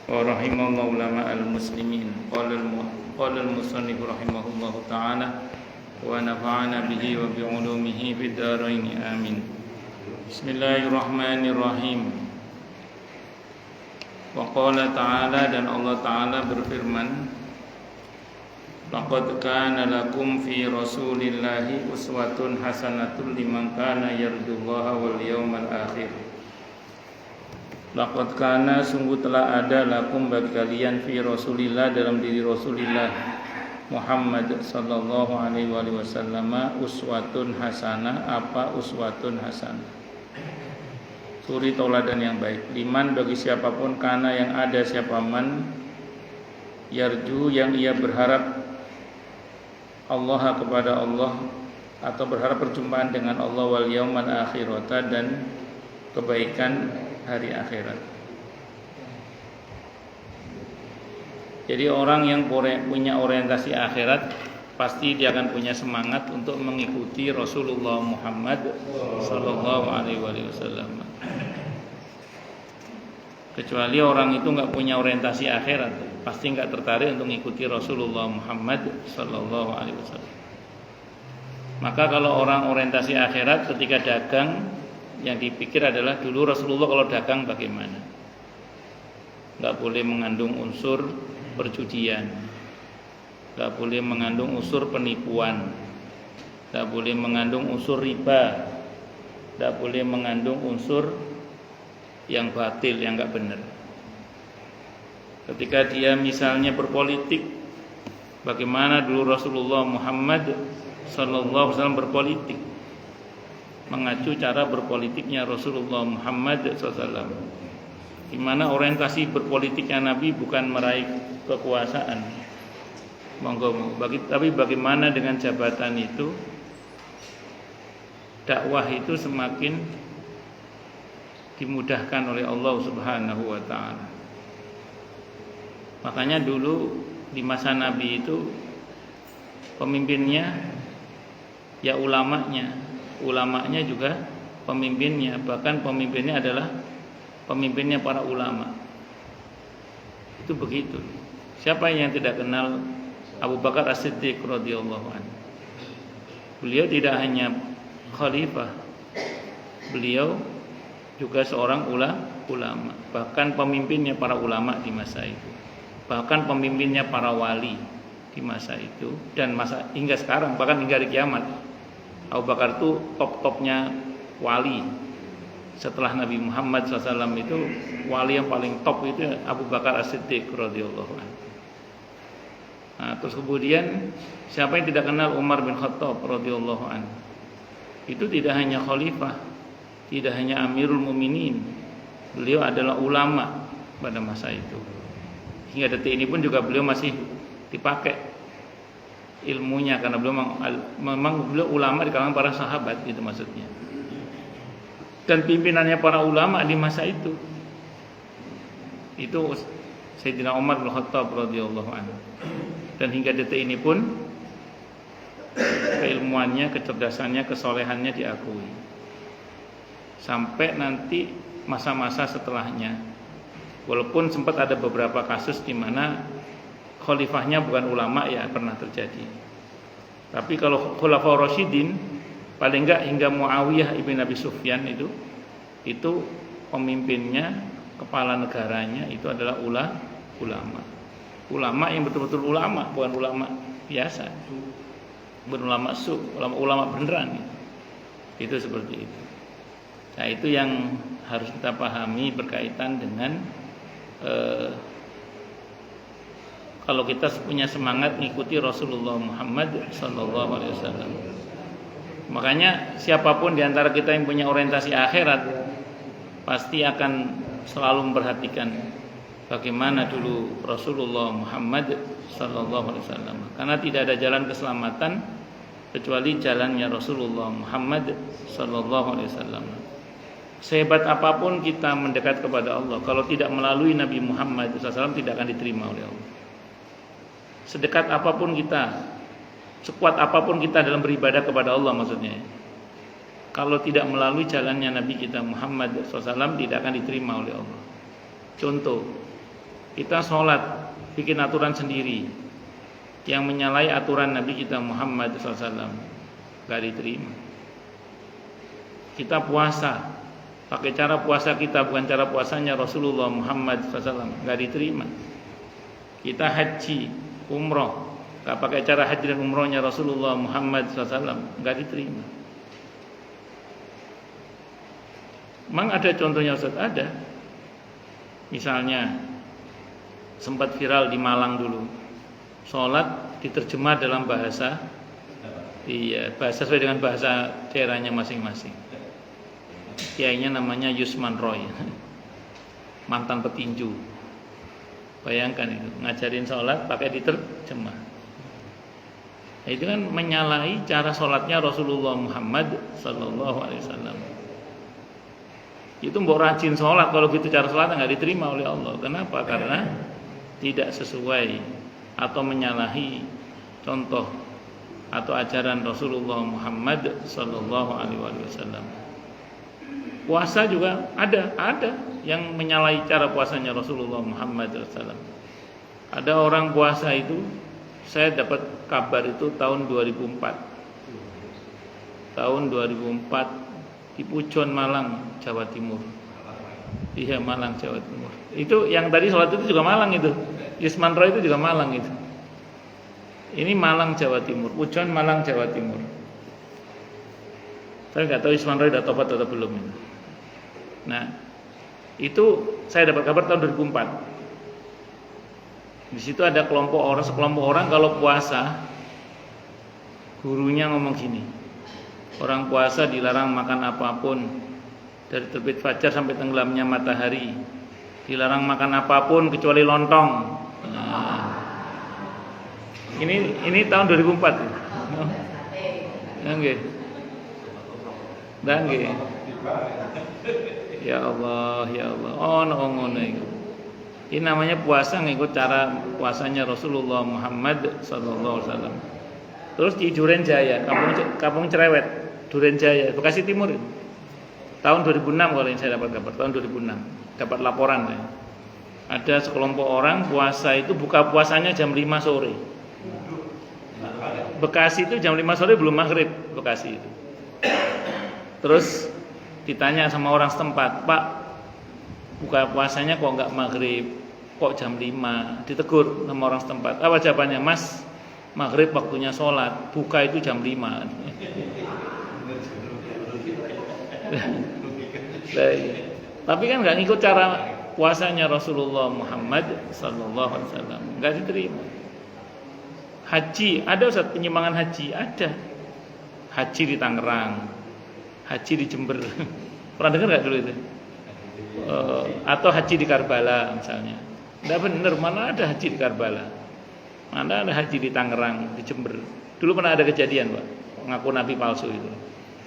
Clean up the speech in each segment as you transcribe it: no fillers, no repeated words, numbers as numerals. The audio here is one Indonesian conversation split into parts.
wa rahimallahu ulama al-muslimin. Qala al-musannif rahimahullahu ta'ala wa nafa'ana bihi wa bi'ulumihi fid dharain amin. Bismillahirrahmanirrahim. Wa qala ta'ala, dan Allah ta'ala berfirman, laqad kana lakum fi rasulillahi uswatun hasanatun liman kana yarjullaha wal yawmal akhir. Laqad kana, sungguh telah ada, lakum bagi kalian, fi rasulillah, dalam diri Rasulillah Muhammad sallallahu alaihi wasallam, uswatun hasanah. Apa uswatun hasanah? Suri tauladan yang baik. Liman, bagi siapapun, kana yang ada, siapa man, yarju yang ia berharap Allah, kepada Allah, atau berharap perjumpaan dengan Allah, wal yaumal akhirata, dan kebaikan hari akhirat. Jadi orang yang punya orientasi akhirat, pasti dia akan punya semangat untuk mengikuti Rasulullah Muhammad sallallahu alaihi wasallam. Kecuali orang itu nggak punya orientasi akhirat, pasti nggak tertarik untuk mengikuti Rasulullah Muhammad sallallahu alaihi wasallam. Maka kalau orang orientasi akhirat, ketika dagang, yang dipikir adalah dulu Rasulullah kalau dagang bagaimana. Nggak boleh mengandung unsur perjudian, nggak boleh mengandung unsur penipuan, nggak boleh mengandung unsur riba, nggak boleh mengandung unsur yang batil, yang nggak benar. Ketika dia misalnya berpolitik, bagaimana dulu Rasulullah Muhammad sallallahu alaihi wasallam berpolitik, mengacu cara berpolitiknya Rasulullah Muhammad SAW. Di mana orientasi berpolitiknya Nabi bukan meraih kekuasaan, tapi bagaimana dengan jabatan itu, dakwah itu semakin dimudahkan oleh Allah Subhanahu wa ta'ala. Makanya dulu di masa Nabi itu pemimpinnya ya ulamanya juga pemimpinnya, bahkan pemimpinnya adalah pemimpinnya para ulama. Itu begitu. Siapa yang tidak kenal Abu Bakar As-Siddiq radhiyallahu anhu? Beliau tidak hanya khalifah, beliau juga seorang ulama, bahkan pemimpinnya para ulama di masa itu, bahkan pemimpinnya para wali di masa itu, dan masa hingga sekarang, bahkan hingga hari kiamat. Abu Bakar itu top-topnya wali. Setelah Nabi Muhammad SAW itu wali yang paling top itu Abu Bakar As-Siddiq radhiyallahu anhu. Nah, terus kemudian siapa yang tidak kenal Umar bin Khattab radhiyallahu anhu? Itu tidak hanya khalifah, tidak hanya Amirul Mukminin, beliau adalah ulama pada masa itu. Hingga detik ini pun juga beliau masih dipakai ilmunya, karena beliau memang beliau ulama di kalangan para sahabat, itu maksudnya. Dan pimpinannya para ulama di masa itu Sayyidina Umar bin Khattab radhiyallahu anhu. Dan hingga detik ini pun keilmuannya, kecerdasannya, kesolehannya diakui. Sampai nanti masa-masa setelahnya, walaupun sempat ada beberapa kasus di mana khalifahnya bukan ulama, ya pernah terjadi. Tapi kalau Khulafaur Rasyidin, paling enggak hingga Muawiyah ibn Abi Sufyan itu pemimpinnya, kepala negaranya itu adalah ulama. Ulama yang betul-betul ulama, bukan ulama biasa, bukan ulama ulama beneran. Itu seperti itu. Nah, itu yang harus kita pahami berkaitan dengan kalau kita punya semangat mengikuti Rasulullah Muhammad sallallahu alaihi wasallam. Makanya siapapun di antara kita yang punya orientasi akhirat pasti akan selalu memperhatikan bagaimana dulu Rasulullah Muhammad sallallahu alaihi wasallam. Karena tidak ada jalan keselamatan kecuali jalannya Rasulullah Muhammad sallallahu alaihi wasallam. Sehebat apapun kita mendekat kepada Allah, kalau tidak melalui Nabi Muhammad sallallahu alaihi wasallam tidak akan diterima oleh Allah. Sedekat apapun kita, sekuat apapun kita dalam beribadah kepada Allah, maksudnya, kalau tidak melalui jalannya Nabi kita Muhammad SAW tidak akan diterima oleh Allah. Contoh, kita sholat bikin aturan sendiri yang menyalahi aturan Nabi kita Muhammad SAW, nggak diterima. Kita puasa pakai cara puasa kita, bukan cara puasanya Rasulullah Muhammad SAW, nggak diterima. Kita haji, umroh, nggak pakai cara haji dan umrohnya Rasulullah Muhammad SAW, nggak diterima. Memang ada contohnya Ustaz, ada. Misalnya sempat viral di Malang dulu, sholat diterjemah dalam bahasa, bahasa sesuai dengan bahasa daerahnya masing-masing. Kiainya namanya Yusman Roy, mantan petinju. Bayangkan itu, ngajarin sholat pakai diterjemah. Nah, itu kan menyalahi cara sholatnya Rasulullah Muhammad Sallallahu Alaihi Wasallam. Itu mbok rajin sholat, kalau gitu cara sholatnya nggak diterima oleh Allah. Kenapa? Karena tidak sesuai atau menyalahi contoh atau ajaran Rasulullah Muhammad Sallallahu Alaihi Wasallam. Puasa juga ada yang menyalahi cara puasanya Rasulullah Muhammad SAW. Ada orang puasa itu, saya dapat kabar itu tahun 2004. Tahun 2004 di Pujon, Malang, Jawa Timur. Iya, Malang, Jawa Timur. Itu yang tadi sholat itu juga Malang itu. Yusman Roy itu juga Malang itu. Ini Malang, Jawa Timur. Pujon, Malang, Jawa Timur. Saya nggak tahu Yusman Roy udah tobat atau belum itu. Nah, itu saya dapat kabar tahun 2004. Di situ ada sekelompok orang kalau puasa, gurunya ngomong gini, orang puasa dilarang makan apapun dari terbit fajar sampai tenggelamnya matahari, dilarang makan apapun kecuali lontong. Nah, ini tahun 2004. Nggih. Nggih. Ya Allah, ya Allah. Oh, ngono iku. Ini namanya puasa ngikut cara puasanya Rasulullah Muhammad sallallahu alaihi wasallam. Terus di Duren Jaya, Kampung Cerewet, Duren Jaya, Bekasi Timur. Tahun 2006 kalau yang saya dapat kabar, tahun 2006. Dapat laporan ya. Ada sekelompok orang puasa itu buka puasanya jam 5 sore. Bekasi itu jam 5 sore belum maghrib, Bekasi itu. Terus ditanya sama orang setempat, Pak, buka puasanya kok enggak maghrib, kok jam 5? Ditegur sama orang setempat. Apa jawabannya? Mas, maghrib waktunya sholat, buka itu jam 5. Tapi kan enggak ngikut cara puasanya Rasulullah Muhammad sallallahu alaihi wasallam, enggak diterima. Haji, ada Ustaz penyimpangan haji, ada. Haji di Tangerang, haji di Jember. Pernah dengar nggak dulu itu? Atau haji di Karbala misalnya. Tidak benar, mana ada haji di Karbala, mana ada haji di Tangerang, di Jember. Dulu pernah ada kejadian, Pak, ngaku nabi palsu itu,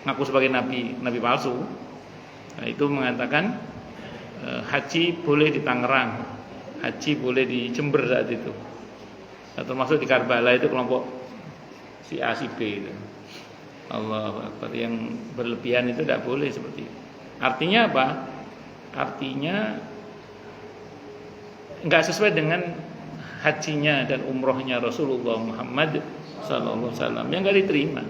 ngaku sebagai nabi palsu. Nah, itu mengatakan haji boleh di Tangerang, haji boleh di Jember saat itu. Nah, termasuk di Karbala itu kelompok si A si B itu. Allahu Akbar, yang berlebihan itu tidak boleh seperti itu. Artinya apa? Artinya enggak sesuai dengan hajinya dan umrohnya Rasulullah Muhammad sallallahu alaihi wasallam, yang enggak diterima.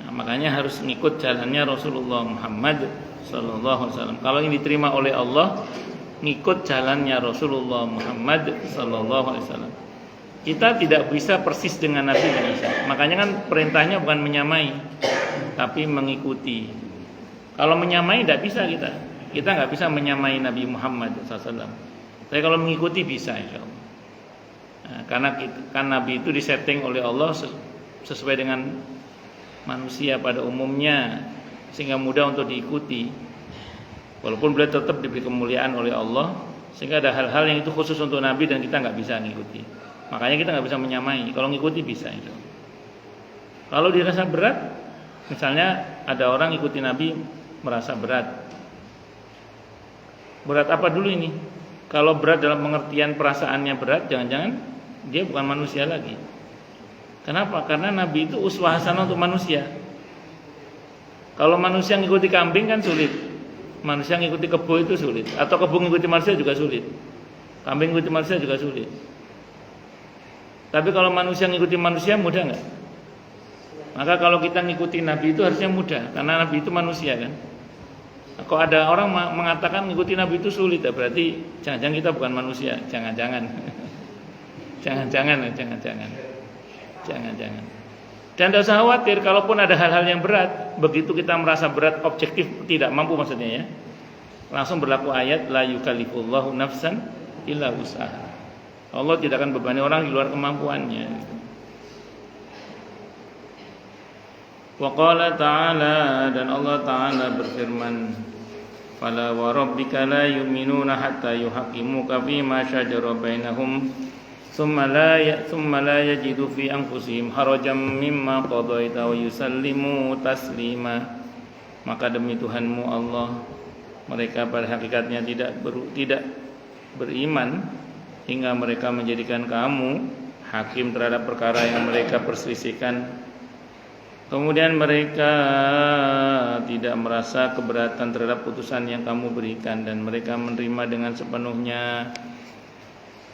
Nah, makanya harus ngikut jalannya Rasulullah Muhammad sallallahu alaihi wasallam. Kalau ini diterima oleh Allah, ngikut jalannya Rasulullah Muhammad sallallahu alaihi wasallam. Kita tidak bisa persis dengan Nabi Muhammad. Makanya kan perintahnya bukan menyamai, tapi mengikuti. Kalau menyamai tidak bisa kita nggak bisa menyamai Nabi Muhammad SAW. Tapi kalau mengikuti bisa, insya Allah. Nah, karena kan Nabi itu disetting oleh Allah sesuai dengan manusia pada umumnya, sehingga mudah untuk diikuti. Walaupun beliau tetap diberi kemuliaan oleh Allah, sehingga ada hal-hal yang itu khusus untuk Nabi dan kita nggak bisa ngikuti. Makanya kita nggak bisa menyamai. Kalau ngikuti bisa, insya Allah. Kalau dirasa berat, misalnya ada orang ikuti Nabi merasa berat. Berat apa dulu ini? Kalau berat dalam pengertian perasaannya berat, jangan-jangan dia bukan manusia lagi. Kenapa? Karena Nabi itu uswah hasanah untuk manusia. Kalau manusia ngikuti kambing kan sulit. Manusia ngikuti kebo itu sulit, atau kebo ngikuti manusia juga sulit. Kambing ngikuti manusia juga sulit. Tapi kalau manusia ngikuti manusia mudah nggak? Maka kalau kita ngikuti Nabi itu harusnya mudah, karena Nabi itu manusia kan. Kalau ada orang mengatakan ngikuti Nabi itu sulit, ya berarti jangan-jangan kita bukan manusia, jangan-jangan. Jangan-jangan. Dan tidak usah khawatir, kalaupun ada hal-hal yang berat, begitu kita merasa berat, objektif tidak mampu maksudnya ya, langsung berlaku ayat la yukallifullahu nafsan illa wus'aha. Allah tidak akan bebani orang di luar kemampuannya. Wa qala ta'ala, dan Allah Ta'ala berfirman, fala wa rabbika la yu'minuna hatta yuhaqqimuka fima shajara bainahum thumma la yajidu fi anfusihim harajan mimma qadaita wa yusallimu taslima. Maka demi Tuhanmu Allah, mereka pada hakikatnya tidak beriman hingga mereka menjadikan kamu hakim terhadap perkara yang mereka perselisihkan. Kemudian mereka tidak merasa keberatan terhadap putusan yang kamu berikan, dan mereka menerima dengan sepenuhnya.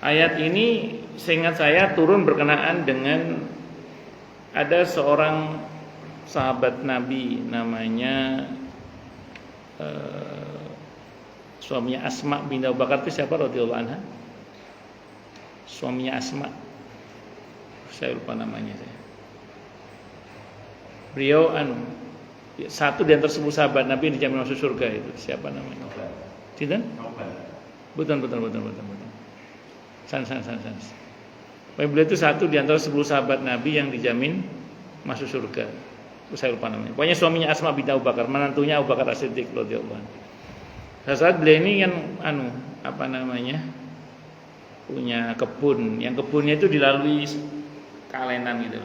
Ayat ini seingat saya turun berkenaan dengan ada seorang sahabat Nabi namanya suaminya Asma bin Abu Bakar. Itu siapa radhiyallahu anha? Suaminya Asma, saya lupa namanya saya. Beliau satu di antara 10 sahabat Nabi yang dijamin masuk surga. Itu siapa namanya? Tidak? Betul. San. Beliau itu satu di antara 10 sahabat Nabi yang dijamin masuk surga. Saya lupa namanya. Pokoknya suaminya Asma bin Abu Bakar, menantunya Abu Bakar As-Siddiq radhiyallahu anhu. Saat beliau ini kan punya kebun. Yang kebunnya itu dilalui kalenan gitu.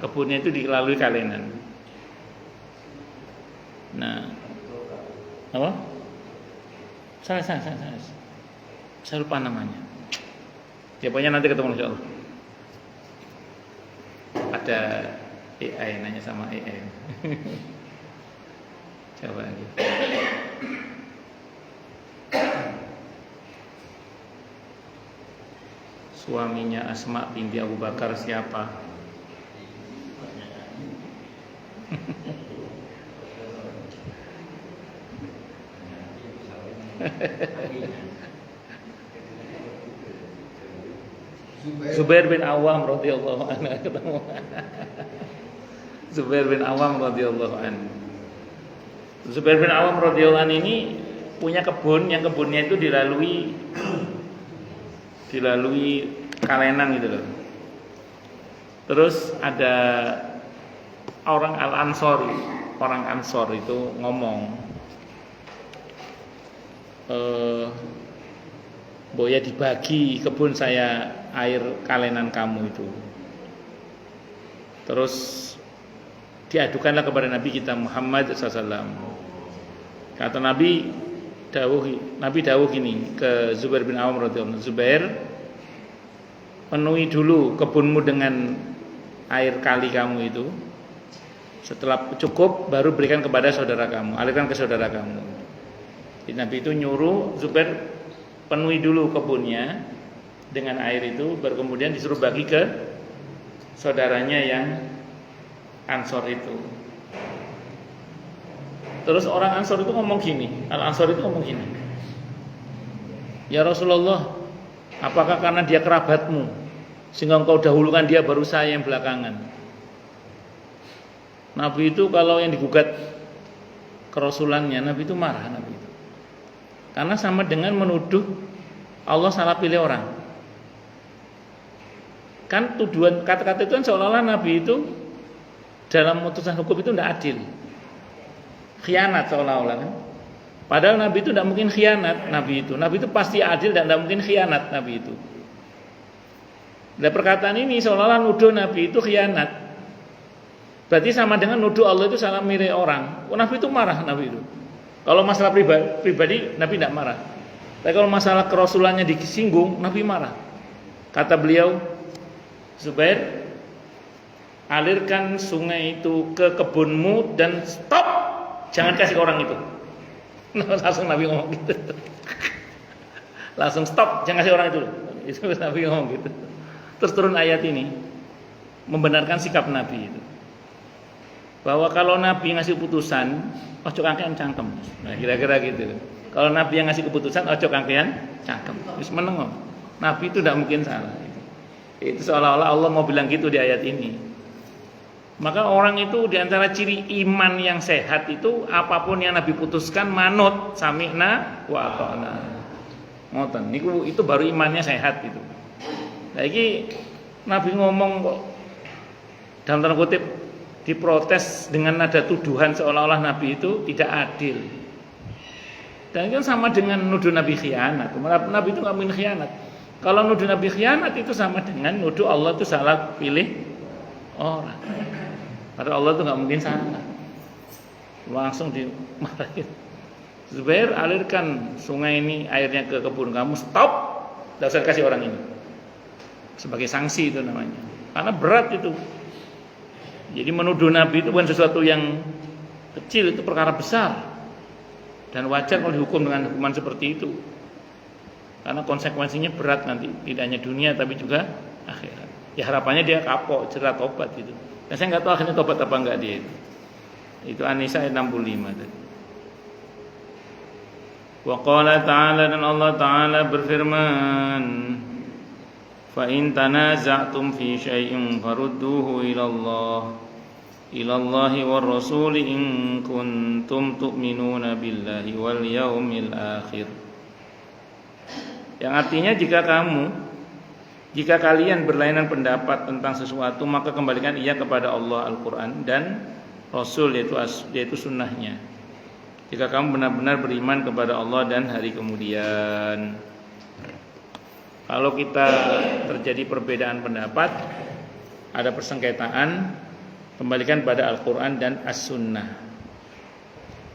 Kebunnya itu dilalui kalenan. Nah, apa? Salah. Saya lupa namanya. Ya pokoknya nanti ketemu insyaallah. Ada AI nanya sama AI. Coba lagi. Suaminya Asma binti Abu Bakar siapa? Zubair bin Awam radhiyallahu anhu ketemu. Zubair bin Awam radhiyallahu anhu. Zubair bin Awam radhiyallahu anhu ini punya kebun, yang kebunnya itu dilalui kalenan gitu loh. Terus ada orang orang Ansor itu ngomong, Boya dibagi kebun saya air kalenan kamu itu. Terus diadukanlah kepada Nabi kita Muhammad SAW. Kata Nabi dawuh ini ke Zubair bin Awam radhiyallahu anhu, Zubair, penuhi dulu kebunmu dengan air kali kamu itu. Setelah cukup baru berikan kepada saudara kamu, alirkan ke saudara kamu. Jadi Nabi itu nyuruh Zubair penuhi dulu kebunnya dengan air itu, baru kemudian disuruh bagi ke saudaranya yang Ansor itu. Terus orang Ansor itu ngomong gini, Al-Ansor itu ngomong gini, ya Rasulullah, apakah karena dia kerabatmu sehingga engkau dahulukan dia baru saya yang belakangan? Nabi itu kalau yang digugat kerasulannya, Nabi itu marah. Nabi itu karena sama dengan menuduh Allah salah pilih orang. Kan tuduhan kata-kata itu kan seolah-olah Nabi itu dalam putusan hukum itu tidak adil, khianat seolah-olah kan. Padahal Nabi itu tidak mungkin khianat. Nabi itu pasti adil dan tidak mungkin khianat Nabi itu. Dan perkataan ini seolah-olah nuduh Nabi itu khianat. Berarti sama dengan nuduh Allah itu salah milih orang. Nabi itu marah Nabi itu. Kalau masalah pribadi Nabi tidak marah. Tapi kalau masalah kerasulannya disinggung, Nabi marah. Kata beliau, Zubair, alirkan sungai itu ke kebunmu dan stop, jangan kasih ke orang itu. Langsung Nabi ngomong gitu. Langsung stop, jangan kasih orang itu. Itu Nabi ngomong gitu. Terus turun ayat ini membenarkan sikap Nabi itu. Bahwa kalau Nabi ngasih keputusan, ojo kangkean cangkem. Nah, kira-kira gitu. Kalau Nabi yang ngasih keputusan, ojo kangkean cangkem. Wis meneng. Nabi itu tidak mungkin salah. Itu seolah-olah Allah mau bilang gitu di ayat ini. Maka orang itu diantara ciri iman yang sehat itu apapun yang Nabi putuskan manut, sami'na wa ata'na. Ngoten niku itu baru imannya sehat itu. Lagi Nabi ngomong kok dalam tanda kutip diprotes dengan nada tuduhan seolah-olah Nabi itu tidak adil. Dan itu sama dengan nuduh Nabi khianat. Nabi itu nggak mungkin khianat. Kalau nuduh Nabi khianat itu sama dengan nuduh Allah itu salah pilih orang. Karena Allah itu nggak mungkin salah. Langsung dimarahin. Zubair, alirkan sungai ini airnya ke kebun kamu, stop. Tidak usah kasih orang ini. Sebagai sanksi itu namanya. Karena berat itu. Jadi menuduh Nabi itu bukan sesuatu yang kecil, itu perkara besar. Dan wajar kalau dihukum dengan hukuman seperti itu. Karena konsekuensinya berat nanti, tidak hanya dunia tapi juga akhirat. Ya harapannya dia kapok, jerat tobat gitu. Dan saya nggak tahu akhirnya tobat apa enggak dia itu. Itu An-Nisa ayat 65 tadi. Wa qala ta'ala, dan Allah Ta'ala berfirman, fa in tanaza'tum fi syai'in farudduhu ila Allahi war rasul in kuntum tu'minuna billahi wal yaumil akhir. Yang artinya jika kalian berlainan pendapat tentang sesuatu, maka kembalikan ia kepada Allah, Al-Quran dan Rasul, yaitu sunnahnya. Jika kamu benar-benar beriman kepada Allah dan hari kemudian. Kalau kita terjadi perbedaan pendapat, ada persengketaan, kembalikan pada Al-Quran dan As-Sunnah.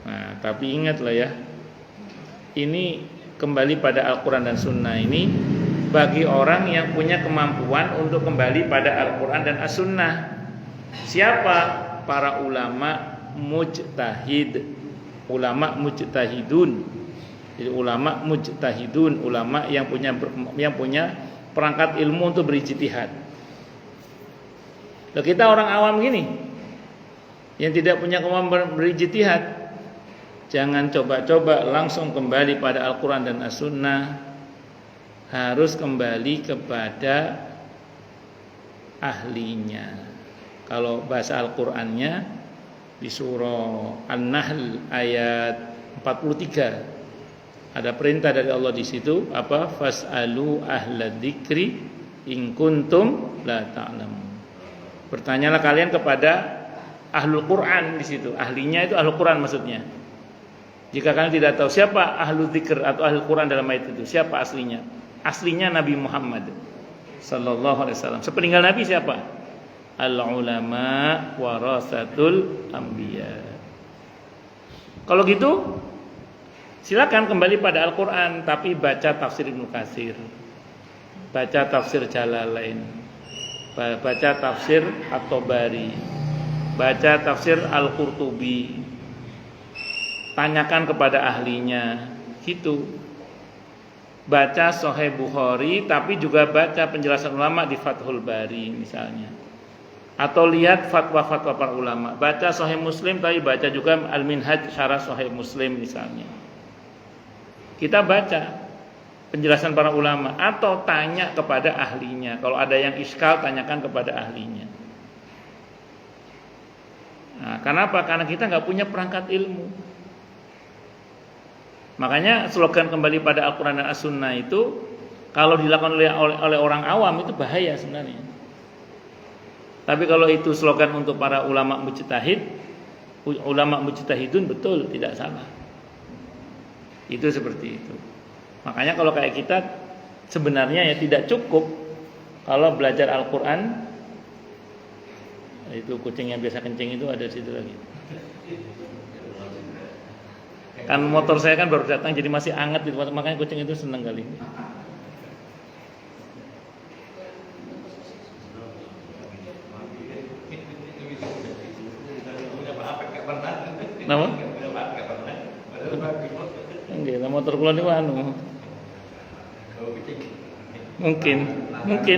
Nah, tapi ingatlah ya, ini kembali pada Al-Quran dan Sunnah ini bagi orang yang punya kemampuan untuk kembali pada Al-Quran dan As-Sunnah. Siapa? Para ulama mujtahid, ulama mujtahidun. Jadi ulama mujtahidun, ulama yang punya perangkat ilmu untuk berijtihad. Loh, kita orang awam gini yang tidak punya kemampuan berijtihad, jangan coba-coba langsung kembali pada Al-Quran dan As-Sunnah. Harus kembali kepada ahlinya. Kalau bahasa Al-Qur'annya di surah An-Nahl ayat 43 ada perintah dari Allah di situ, apa? Fas'alu ahla dzikri in kuntum la ta'lamun. Bertanyalah kalian kepada ahlul Quran di situ. Ahlinya itu ahlul Quran maksudnya. Jika kalian tidak tahu siapa ahlul dzikr atau ahlul Quran dalam ayat itu, siapa aslinya? Aslinya Nabi Muhammad sallallahu alaihi wasallam. Sepeninggal Nabi siapa? Al-ulama warasatul anbiya. Kalau gitu silakan kembali pada Al-Qur'an, tapi baca tafsir Ibnu Katsir, baca tafsir Jalalain, baca tafsir At-Tabari, baca tafsir Al-Qurtubi. Tanyakan kepada ahlinya gitu. Baca Sahih Bukhari, tapi juga baca penjelasan ulama di Fathul Bari misalnya. Atau lihat fatwa-fatwa para ulama. Baca Sahih Muslim, tapi baca juga Al-Minhaj Syarah Sahih Muslim misalnya. Kita baca penjelasan para ulama atau tanya kepada ahlinya. Kalau ada yang iskal, tanyakan kepada ahlinya. Nah, kenapa? Karena kita nggak punya perangkat ilmu. Makanya slogan kembali pada Al-Quran dan As-Sunnah itu kalau dilakukan oleh orang awam itu bahaya sebenarnya. Tapi kalau itu slogan untuk para ulama mujtahid, ulama mujtahidun, betul, tidak salah. Itu seperti itu. Makanya kalau kayak kita sebenarnya ya tidak cukup kalau belajar Al-Quran. Itu kucing yang biasa kencing itu ada di situ lagi. Kan motor saya kan baru datang jadi masih hangat gitu, makanya kucing itu senang kali ini. Nama? motor kula niku anu. Mungkin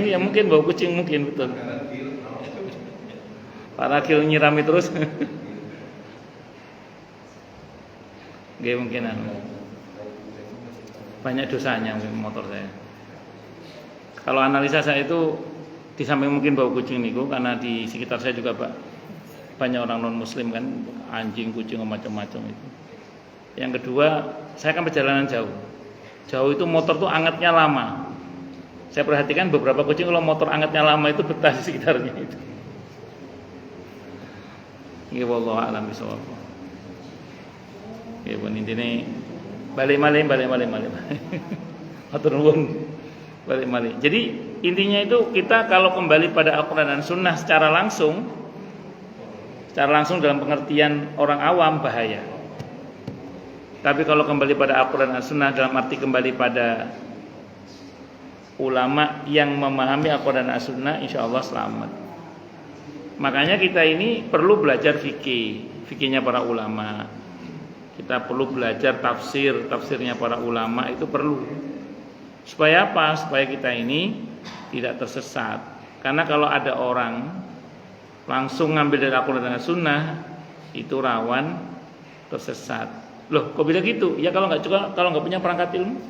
ya mungkin bau kucing mungkin betul. Para kil nyirami terus. Nggih mungkin anu. Banyak dosanya motor saya. Kalau analisa saya itu di samping mungkin bau kucing niku karena di sekitar saya juga banyak orang non muslim kan, anjing, kucing macam-macam itu. Yang kedua, saya kan perjalanan jauh. Jauh itu motor tuh angetnya lama. Saya perhatikan beberapa kucing kalau motor angetnya lama itu betah di sekitarnya itu. Nggih wallahu a'lam bishawab. Nggih pun intine balik malih. Matur nuwun. Balik malih. Jadi intinya itu kita kalau kembali pada Al-Qur'an dan Sunnah secara langsung dalam pengertian orang awam bahaya. Tapi kalau kembali pada Al-Qur'an dan Sunnah dalam arti kembali pada ulama yang memahami Al-Qur'an dan Sunnah, insya Allah selamat. Makanya kita ini perlu belajar fikihnya para ulama. Kita perlu belajar tafsirnya para ulama, itu perlu. Supaya apa? Supaya kita ini tidak tersesat. Karena kalau ada orang langsung ngambil dari Al-Qur'an dan Sunnah, itu rawan tersesat. Loh, kok bisa gitu? Ya kalau nggak punya perangkat ilmu.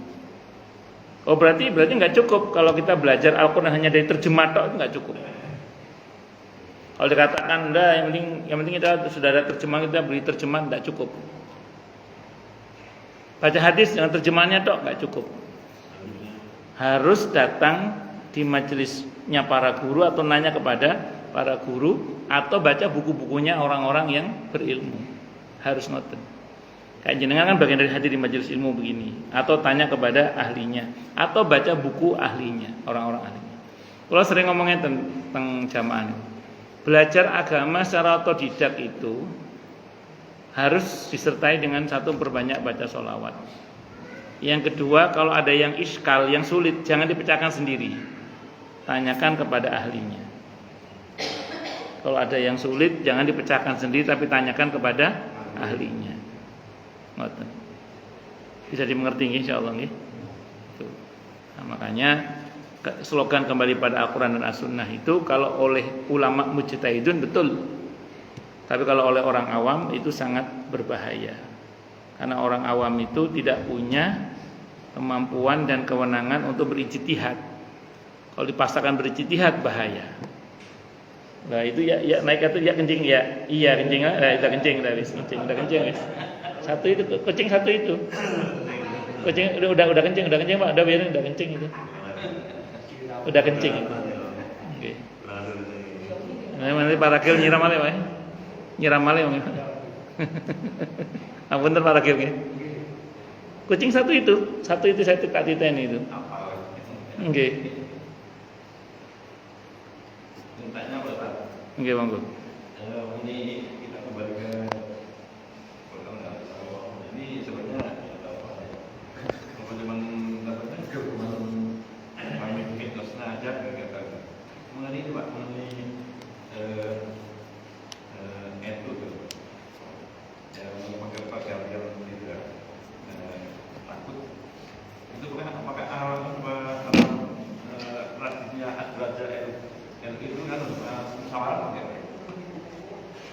Oh berarti nggak cukup kalau kita belajar Al-Qur'an hanya dari terjemah tok, itu nggak cukup. Kalau dikatakan enggak, yang penting kita sudah ada terjemah, kita beli terjemah, enggak cukup. Baca hadis dengan terjemahannya tok nggak cukup. Harus datang di majelisnya para guru atau nanya kepada para guru atau baca buku-bukunya orang-orang yang berilmu. Harus ngoten. Kayak jenengan kan bagian dari hadir di majelis ilmu begini, atau tanya kepada ahlinya, atau baca buku ahlinya, orang-orang ahlinya. Kalau sering ngomongnya tentang jamaah ini, belajar agama secara otodidak itu harus disertai dengan satu, perbanyak baca sholawat. Yang kedua, kalau ada yang iskal, yang sulit, jangan dipecahkan sendiri, tanyakan kepada ahlinya. Kalau ada yang sulit, jangan dipecahkan sendiri, tapi tanyakan kepada ahlinya. Bisa dimengerti insyaallah nggih. Nah, makanya slogan kembali pada Al-Qur'an dan As-Sunnah itu kalau oleh ulama mujtahidun betul. Tapi kalau oleh orang awam itu sangat berbahaya. Karena orang awam itu tidak punya kemampuan dan kewenangan untuk berijtihad. Kalau dipaksakan berijtihad bahaya. Nah itu ya naik itu ya kencing ya. Iya kencing lah, udah kencing udah kencing wis. Satu itu kucing satu itu. Kucing udah kencing Pak, udah biarin udah kencing itu. Udah kencing itu. Oke. Nah, nanti para kil nyiram ale wae. Nyiram ale wong. Ampun para kil nggih. Kucing satu itu saya tukar titeni itu. Nggih. Tanya apa, Pak? Nggih, monggo. Ini kita kembali ke ini sebenarnya teman-teman kami fitness aja kata mengenai itu Pak, mengenai itu yang pakai yang tidak takut itu bukan apakah alam tradisinya belajar itu kan musyawarah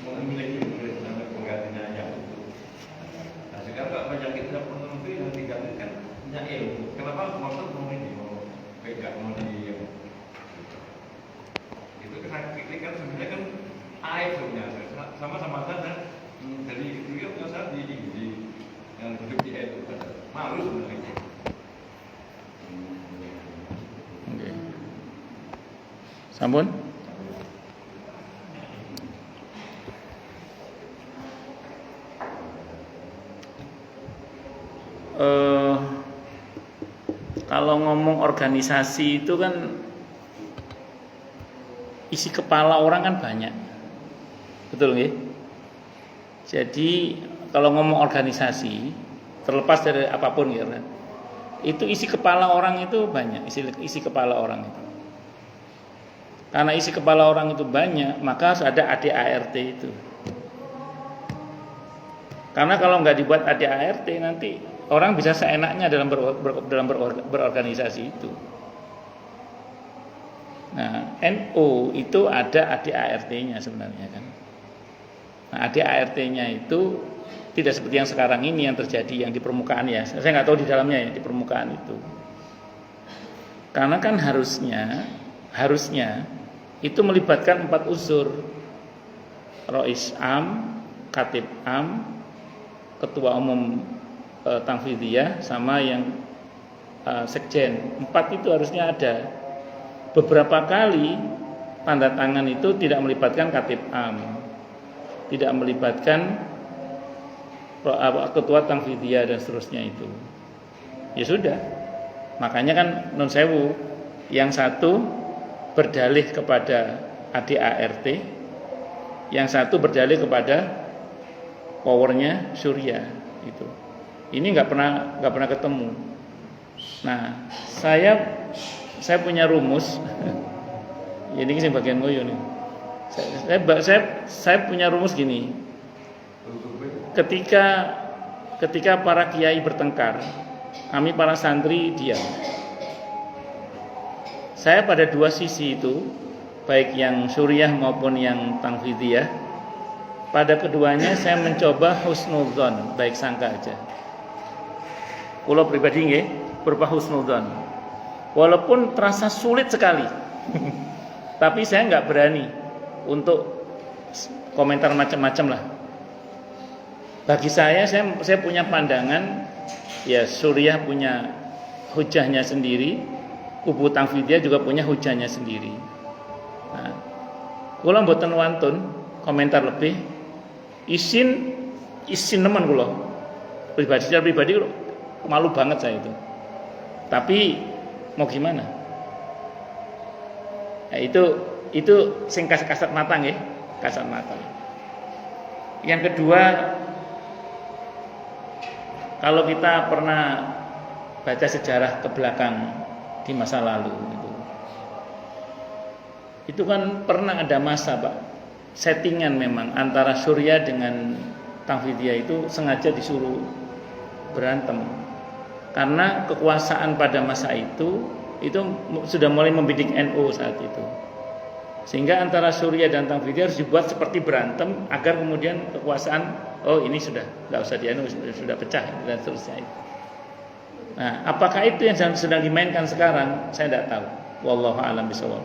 memiliki penggantinya yang itu. Nah sekarang kalau penyakit tidak menentu yang digantikan punya ilmu. Kenapa motor mau ini mau pegang mau di itu kan kan sebenarnya kan air sebenarnya sama-sama saja dari beliau saat di yang hidup di air itu malu sebenarnya. Oke. Sampun. Kalau ngomong organisasi itu kan isi kepala orang kan banyak, betul nggih? Jadi kalau ngomong organisasi, terlepas dari apapun ya kan, itu isi kepala orang itu banyak, isi kepala orang itu. Karena isi kepala orang itu banyak, maka harus ada ADART itu. Karena kalau nggak dibuat ADART nanti orang bisa seenaknya dalam berorganisasi itu. Nah, NU itu ada ADART-nya sebenarnya kan. Nah, ADART-nya itu tidak seperti yang sekarang ini yang terjadi yang di permukaan ya. Saya nggak tahu di dalamnya ya, di permukaan itu. Karena kan harusnya itu melibatkan 4 unsur. Rois Am, Khatib Am, Ketua Umum Tanfidiyah sama yang Sekjen. 4 itu harusnya ada. Beberapa kali tanda tangan itu tidak melibatkan Khatib Am, tidak melibatkan Ketua Tanfidiyah dan seterusnya itu. Ya sudah. Makanya kan nun sewu, yang satu berdalih kepada ADART, yang satu berdalih kepada powernya Surya itu. Ini nggak pernah ketemu. Nah, saya punya rumus. Ini sih bagian ngoyo nih. Saya punya rumus gini. Ketika para kiai bertengkar, kami para santri diam. Saya pada 2 sisi itu, baik yang Suriah maupun yang Tanfidiyah, pada keduanya saya mencoba husnudzon, baik sangka aja. Kalau pribadi nggih, berupa husnudzon. Walaupun terasa sulit sekali, tapi saya nggak berani untuk komentar macam-macam lah. Bagi saya punya pandangan, ya Suriah punya hujahnya sendiri, kubu Tanfidiyah juga punya hujahnya sendiri. Nah, kula mboten wantun komentar lebih, isin nemen kula. Secara pribadi malu banget saya itu. Tapi mau gimana? Nah, itu sing kasat mata nggih, kasat mata. Yang kedua, kalau kita pernah baca sejarah ke belakang di masa lalu itu kan pernah ada masa Pak, settingan memang antara Surya dengan Tanfidiyah itu sengaja disuruh berantem karena kekuasaan pada masa itu sudah mulai membidik NU saat itu, sehingga antara Surya dan Tanfidiyah harus dibuat seperti berantem agar kemudian kekuasaan ini sudah nggak usah di NU, sudah pecah dan seterusnya itu. Nah, apakah itu yang sedang dimainkan sekarang? Saya tidak tahu. Wallahu a'lam bishawab.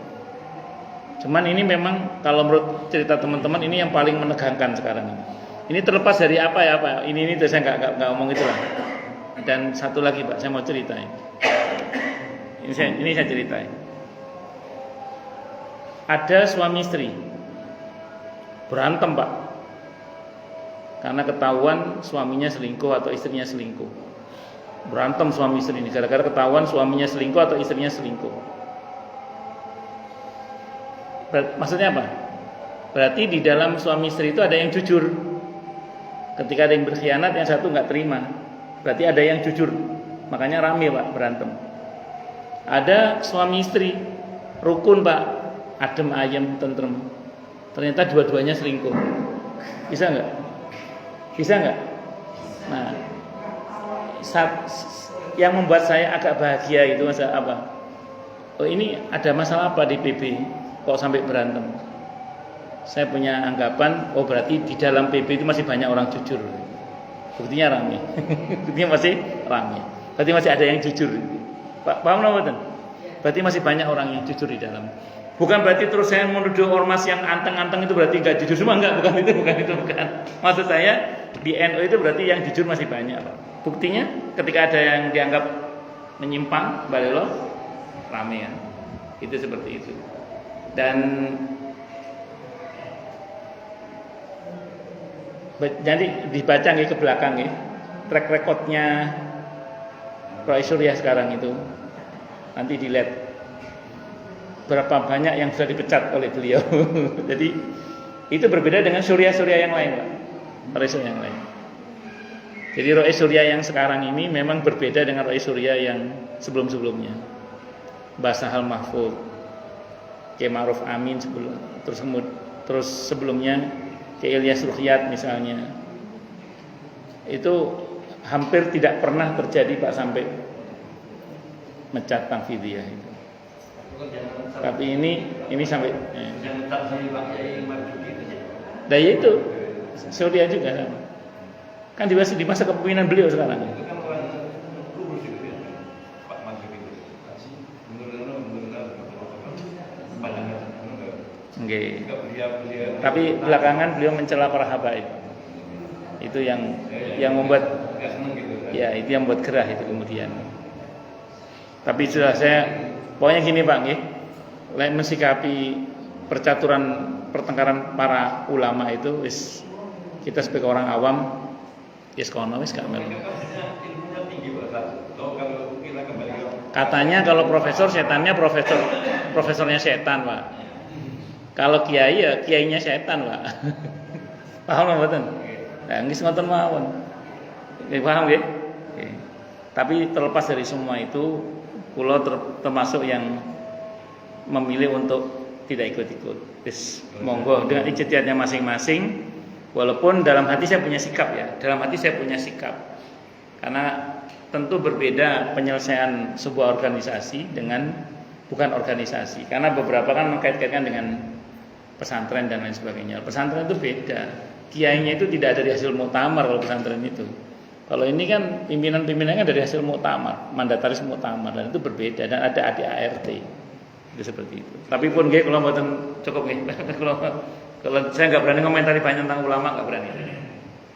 Cuman ini memang kalau menurut cerita teman-teman ini yang paling menegangkan sekarang ini. Ini terlepas dari apa ya Pak. Ini saya nggak ngomong itulah. Dan satu lagi Pak, saya mau ceritain. Ini saya ceritain. Ada suami istri berantem Pak, karena ketahuan suaminya selingkuh atau istrinya selingkuh. Berantem suami istri ini gara-gara ketahuan suaminya selingkuh atau istrinya selingkuh. Maksudnya apa? Berarti di dalam suami istri itu ada yang jujur. Ketika ada yang berkhianat, yang satu nggak terima. Berarti ada yang jujur. Makanya rame Pak berantem. Ada suami istri rukun Pak, adem ayem tentrem. Ternyata dua-duanya selingkuh. Bisa nggak? Bisa nggak? Nah, yang membuat saya agak bahagia itu masalah apa? Oh, ini ada masalah apa di PB kok sampai berantem? Saya punya anggapan, berarti di dalam PB itu masih banyak orang jujur. Buktinya rame. Buktinya masih rame. Berarti masih ada yang jujur. Pak, paham nggak? Berarti masih banyak orang yang jujur di dalam. Bukan berarti terus saya menuduh ormas yang anteng-anteng itu berarti nggak jujur semua, enggak, bukan itu. Maksud saya di NU itu berarti yang jujur masih banyak, Pak. Buktinya ketika ada yang dianggap menyimpang, balelo rame ya. Itu seperti itu. Dan jadi dibaca nih ke belakang nih, track recordnya Roy Surya sekarang itu nanti dilihat berapa banyak yang sudah dipecat oleh beliau. Jadi itu berbeda dengan Surya-Surya yang lain, Pak. Roy Surya yang lain. Jadi Roy Surya yang sekarang ini memang berbeda dengan Roy Surya yang sebelum-sebelumnya. Basahal Mahfud, Kiai Ma'ruf Amin terus sebelumnya Kiai Ilyas Ruqyat misalnya. Itu hampir tidak pernah terjadi Pak sampai mencat tanfidiyah itu. Tapi ini sampai daya itu Saudia juga kan di masa kepemimpinan beliau sekarang. Okay. Tapi belakangan beliau mencela para habaib. Itu yang membuat ya itu yang membuat gerah itu kemudian. Tapi sudah saya pokoknya gini Pak nggih. Mensikapi percaturan pertengkaran para ulama itu wis kita sebagai orang awam wis kono wis gak melu. Katanya kalau profesor setannya profesornya setan, Pak. Kalau kiai ya kiainya setan, Pak. Paham mboten? Nah, nggih ngoten mawon. Nggih paham nggih? Tapi terlepas dari semua itu, kula termasuk yang memilih untuk tidak ikut-ikut. Wis monggo dengan ijtihadnya masing-masing. Walaupun dalam hati saya punya sikap ya. Dalam hati saya punya sikap. Karena tentu berbeda penyelesaian sebuah organisasi dengan bukan organisasi. Karena beberapa kan mengkait-kaitkan dengan pesantren dan lain sebagainya. Pesantren itu beda. Kiainya itu tidak dari hasil muktamar kalau pesantren itu. Kalau ini kan pimpinan-pimpinannya dari hasil muktamar, mandataris muktamar, dan itu berbeda dan ada ADART. Itu seperti itu. Tapi pun nggih kalau mboten cukup nggih. Kalau saya nggak berani komentari banyak tentang ulama, nggak berani.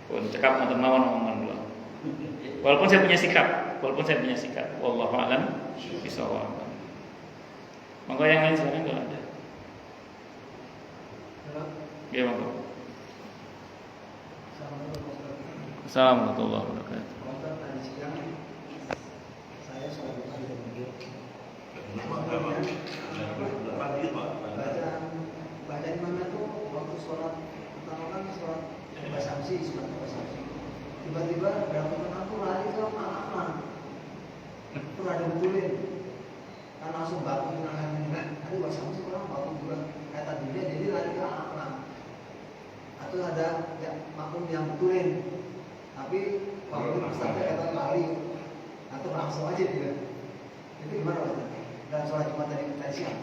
Pun cekap ngoten mawon omongan kula. Walaupun saya punya sikap, wallahu a'lam bishawab. Monggo yang lain silakan kalau ada. Ya, monggo. Assalamualaikum warahmatullahi wabarakatuh. Saya baca di mana tuh waktu sholat pertama kan sholat basamsi, tiba-tiba berapa teman aku lari ke anak-anak itu ada betulin kan langsung baku nangan ada basamsi orang baku juga kata dia jadi lari ke anak-anak atau ada ya, makmum yang betulin tapi waktu ustaznya kata lari atau langsung aja dia itu gimana Pak? Dan sholat Jumat tadi siang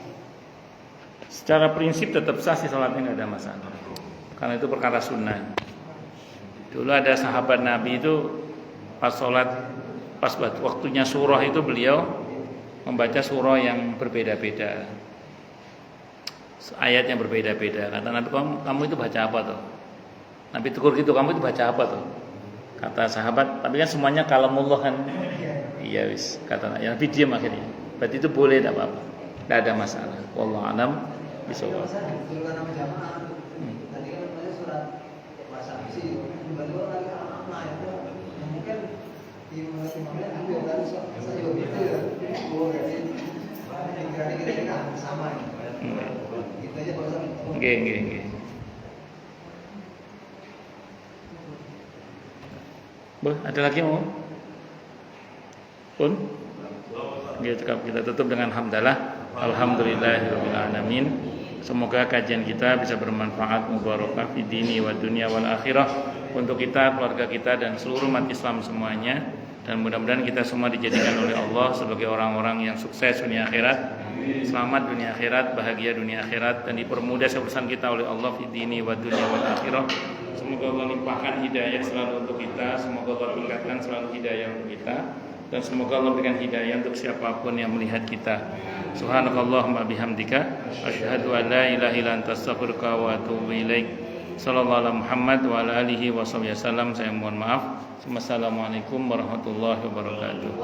Secara prinsip tetap sah sih sholatnya nggak ada masalah. Karena itu perkara sunnah. Dulu ada sahabat Nabi itu pas sholat, pas waktunya surah itu beliau membaca surah yang berbeda-beda, ayat yang berbeda-beda. Kata Nabi, kamu itu baca apa tuh? Nabi tegur gitu, kamu itu baca apa tuh? Kata sahabat, tapi kan semuanya kalamullah kan. Iya wis, kata Nabi diam akhirnya. Berarti itu boleh, tidak apa-apa, tidak ada masalah. Wallahu a'lam bishawab. Tadi kan saya surat bahasa isi, tiba-tiba lagi anak-anak itu mungkin imamnya ambil dari saya juga gitu ya. Kira-kira sama ya. Gitu aja Pak Ustaz. Nggih. Ada lagi mau? Pun? Kita tutup dengan hamdalah. Alhamdulillahirabbil alamin. Semoga kajian kita bisa bermanfaat, mubarakah fi dini wa dunya wal akhirah untuk kita, keluarga kita dan seluruh umat Islam semuanya. Dan mudah-mudahan kita semua dijadikan oleh Allah sebagai orang-orang yang sukses dunia akhirat, selamat dunia akhirat, bahagia dunia akhirat, dan dipermudah urusan kita oleh Allah fi dini wa dunya wal akhirah. Semoga Allah limpahkan hidayah selalu untuk kita, semoga Allah tingkatkan selalu hidayah untuk kita, dan semoga Allah berikan hidayah untuk siapapun yang melihat kita. Subhanakallahumma bihamdika asyhadu an la ilaha illa anta astaghfiruka wa atubu ilaik. Sallallahu alaihi Muhammad wa ala alihi wasallam. Saya mohon maaf. Wassalamualaikum warahmatullahi wabarakatuh.